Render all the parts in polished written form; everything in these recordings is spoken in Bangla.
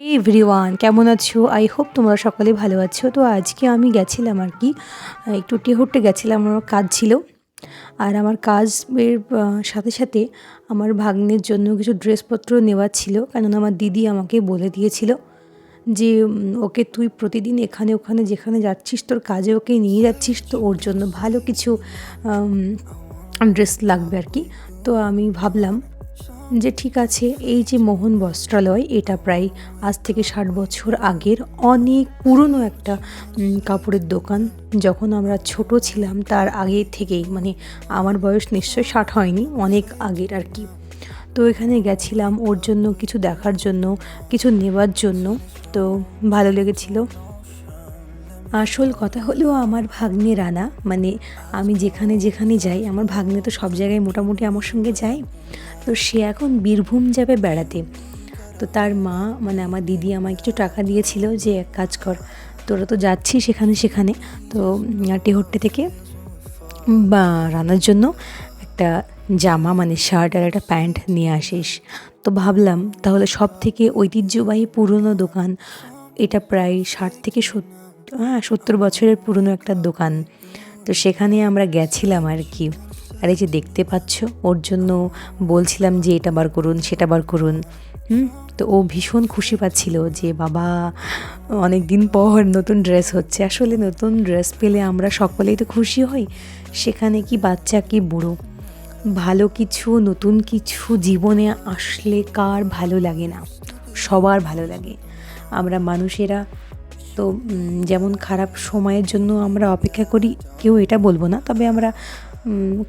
এভরিওয়ান কেমন আছো? আই হোপ তোমরা সকলে ভালো আছো। তো আজকে আমি গেছিলাম আর কি একটু টেহট্টে গেছিলাম, আমার কাজ ছিল। আর আমার কাজের সাথে সাথে আমার ভাগ্নের জন্য কিছু ড্রেসপত্র নেওয়ার ছিল, কেননা আমার দিদি আমাকে বলে দিয়েছিল যে ওকে তুই প্রতিদিন এখানে ওখানে যেখানে যাচ্ছিস, তোর কাজে ওকে নিয়ে যাচ্ছিস, তো ওর জন্য ভালো কিছু ড্রেস লাগবে আর কি। তো আমি ভাবলাম যে ঠিক আছে, এই যে মোহন বস্ত্রালয়, এটা প্রায় আজ থেকে 60 বছর আগের অনেক পুরনো একটা কাপড়ের দোকান। যখন আমরা ছোট ছিলাম তার আগে থেকেই, মানে আমার বয়স নিশ্চয়ই 60 হয়নি, অনেক আগের আর কি। তো এখানে গেছিলাম ওর জন্য কিছু দেখার জন্য, কিছু নেবার জন্য। তো ভালো লেগেছিল। আসল কথা হলো, আমার ভাগ্নে রানা, মানে আমি যেখানে যেখানে যাই, আমার ভাগ্নে তো সব জায়গায় মোটামুটি আমার সঙ্গে যায়। তো সে এখন বীরভূম যাবে বেড়াতে। তো তার মা, মানে আমার দিদি আমায় কিছু টাকা দিয়েছিল যে এক কাজ কর, তোরা তো যাচ্ছিস সেখানে সেখানে, তো টেহট্টে থেকে বা রানার জন্য একটা জামা, মানে শার্ট আর একটা প্যান্ট নিয়ে আসিস। তো ভাবলাম তাহলে সব থেকে ঐতিহ্যবাহী পুরনো দোকান, এটা প্রায় 60 থেকে 70 বছরের পুরনো একটা দোকান। তো সেখানে আমরা গেছিলাম আর কি। আর এই যে দেখতে পাচ্ছ, ওর জন্য বলছিলাম যে এটা বার করুন সেটা বার করুন। তো ও ভীষণ খুশি পাচ্ছিল যে বাবা অনেক দিন পর নতুন ড্রেস হচ্ছে। আসলে নতুন ড্রেস পেলে আমরা সকলেই তো খুশি হই, সেখানে কি বাচ্চা কি বুড়ো। ভালো কিছু, নতুন কিছু জীবনে আসলে কার ভালো লাগে না? সবার ভালো লাগে। আমরা মানুষেরা তো যেমন খারাপ সময়ের জন্য আমরা অপেক্ষা করি, কেউ এটা বলবো না, তবে আমরা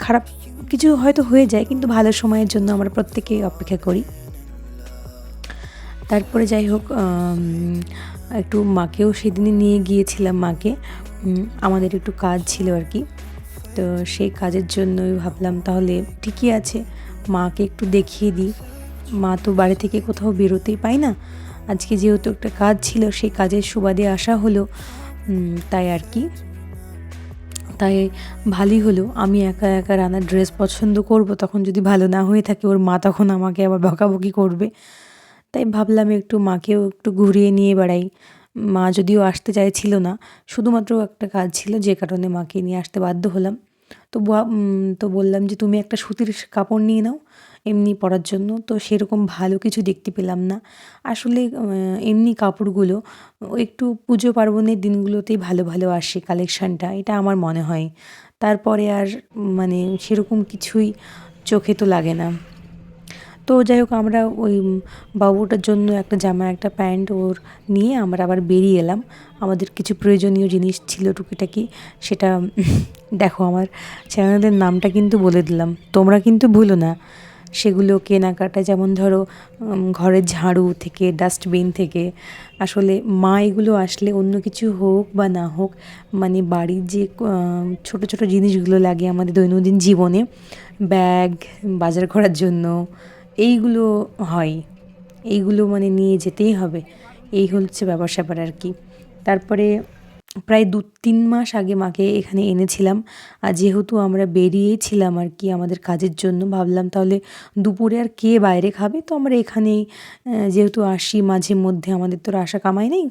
খারাপ কিছু হয়তো হয়ে যায়, কিন্তু ভালো সময়ের জন্য আমরা প্রত্যেকেই অপেক্ষা করি। তারপরে যাই হোক, একটু মাকেও সেদিনে নিয়ে গিয়েছিলাম। মাকে আমাদের একটু কাজ ছিল আর কি। তো সেই কাজের জন্যই ভাবলাম তাহলে ঠিকই আছে, মাকে একটু দেখিয়ে দিই। মা তো বাড়ি থেকে কোথাও বেরোতেই পায় না। আজকে যেহেতু একটা কাজ ছিল, সেই কাজের সুবাদে আসা হলো, তাই আর কি। তাই ভালোই হলো, আমি একা একা রান্নার ড্রেস পছন্দ করব, তখন যদি ভালো না হয়ে থাকে ওর মা তখন আমাকে আবার বকাবকি করবে। তাই ভাবলাম একটু মাকেও একটু ঘুরিয়ে নিয়ে বেড়াই। মা যদিও আসতে চাইছিল না, শুধুমাত্র একটা কাজ ছিল যে কারণে মাকে নিয়ে আসতে বাধ্য হলাম। তো বললাম যে তুমি একটা সুতির কাপড় নিয়ে নাও এমনি পরার জন্য। তো সেরকম ভালো কিছু দেখতে পেলাম না আসলে। এমনি কাপড়গুলো একটু পুজো পার্বণের দিনগুলোতেই ভালো ভালো আসে কালেকশানটা, এটা আমার মনে হয়। তারপরে আর মানে সেরকম কিছুই চোখে তো লাগে না। তো যাই হোক, আমরা ওই বাবুটার জন্য একটা জামা একটা প্যান্ট ওর নিয়ে আমরা আবার বেরিয়ে এলাম। আমাদের কিছু প্রয়োজনীয় জিনিস ছিল টুকিটাকি, সেটা দেখো আমার চ্যানেলের নামটা কিন্তু বলে দিলাম, তোমরা কিন্তু ভুলো না সেগুলো কেনাকাটা। যেমন ধরো ঘরের ঝাড়ু থেকে, ডাস্টবিন থেকে, আসলে মা এগুলো আসলে অন্য কিছু হোক বা না হোক, মানে বাড়ির যে ছোট ছোট জিনিসগুলো লাগে আমাদের দৈনন্দিন জীবনে, ব্যাগ, বাজার করার জন্য, এইগুলো হয়, এইগুলো মানে নিয়ে যেতেই হবে। এই হচ্ছে ব্যাপার স্যাপার আর কি। তারপরে প্রায় 2-3 মাস আগে মাকে এখানে এনেছিলাম। আর যেহেতু আমরা বেরিয়েছিলাম আর কি আমাদের কাজের জন্য, ভাবলাম তাহলে দুপুরে আর কে বাইরে খাবে, তো আমরা এখানেই যেহেতু আসি মাঝে মধ্যে, আমাদের তো আর আসা কামাই নেই,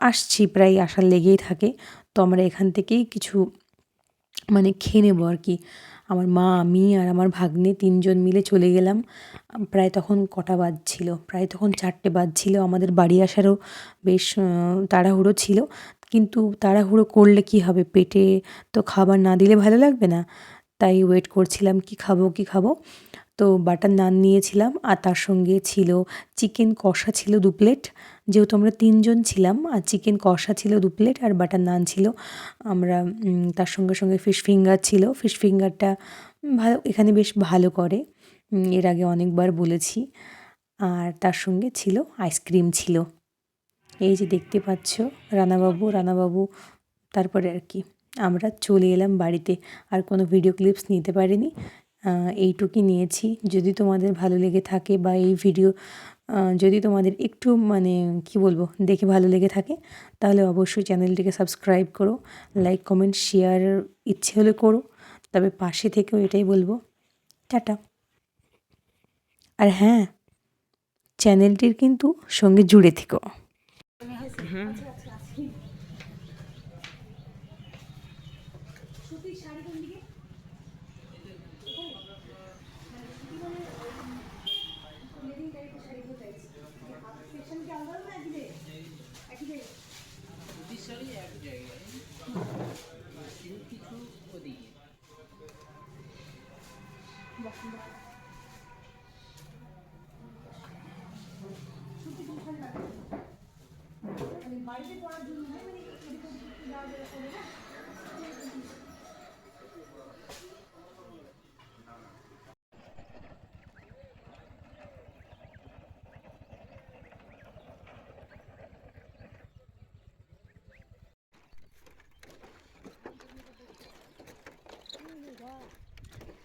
আসছি প্রায়, আসার লেগেই থাকে। তো আমরা এখান থেকেই কিছু মানে খেয়ে নেবো আর কি। আমার মা, আমি আর আমার ভাগ্নে 3জন মিলে চলে গেলাম। প্রায় তখন কটা বাজছিল, প্রায় তখন 4টে বাজছিল। আমাদের বাড়ি আসারও বেশ তাড়াহুড়ো ছিল, কিন্তু তাড়াহুড়ো করলে কি হবে, পেটে তো খাবার না দিলে ভালো লাগবে না। তাই ওয়েট করছিলাম কি খাবো কি খাবো। তো বাটার নান নিয়েছিলাম, আর তার সঙ্গে ছিল চিকেন কষা ছিল 2 প্লেট, যেহেতু আমরা 3জন ছিলাম। আর চিকেন কষা ছিল 2 প্লেট, আর বাটার নান ছিল। আমরা তার সঙ্গে সঙ্গে ফিশ ফিঙ্গার ছিল। ফিশ ফিঙ্গারটা ভালো, এখানে বেশ ভালো করে, এর আগে অনেকবার বলেছি। আর তার সঙ্গে ছিল আইসক্রিম ছিল। এই যে দেখতে পাচ্ছ রানাবাবু, তারপরে আর কি আমরা চলে এলাম বাড়িতে। আর কোনো ভিডিও ক্লিপস নিতে পারিনি, এইটুকুই নিয়েছি। যদি তোমাদের ভালো লেগে থাকে বা এই ভিডিও যদি তোমাদের একটু মানে কি বলবো, দেখে ভালো লেগে থাকে, তাহলে অবশ্যই চ্যানেলটিকে সাবস্ক্রাইব করো, লাইক কমেন্ট শেয়ার ইচ্ছে হলে করো, তবে পাশে থেকেও এটাই বলবো। টাটা। আর হ্যাঁ, চ্যানেলটির কিন্তু সঙ্গে জুড়ে থেকো।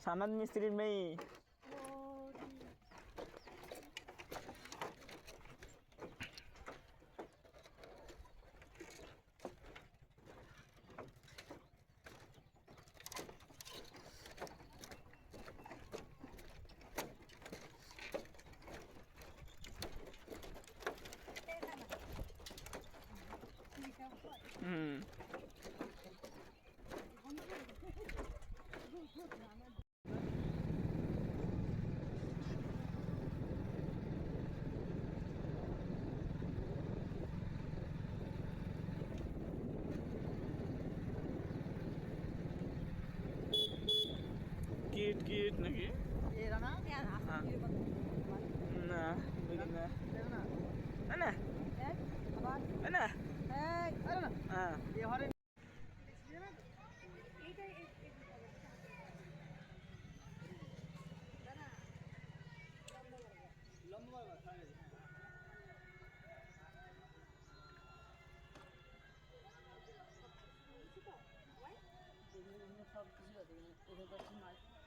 সানাদ মিস্ত্রির মেয়ে। কিট কিট নাকি না বুঝি না না না হ্যাঁ সব কিছু আছে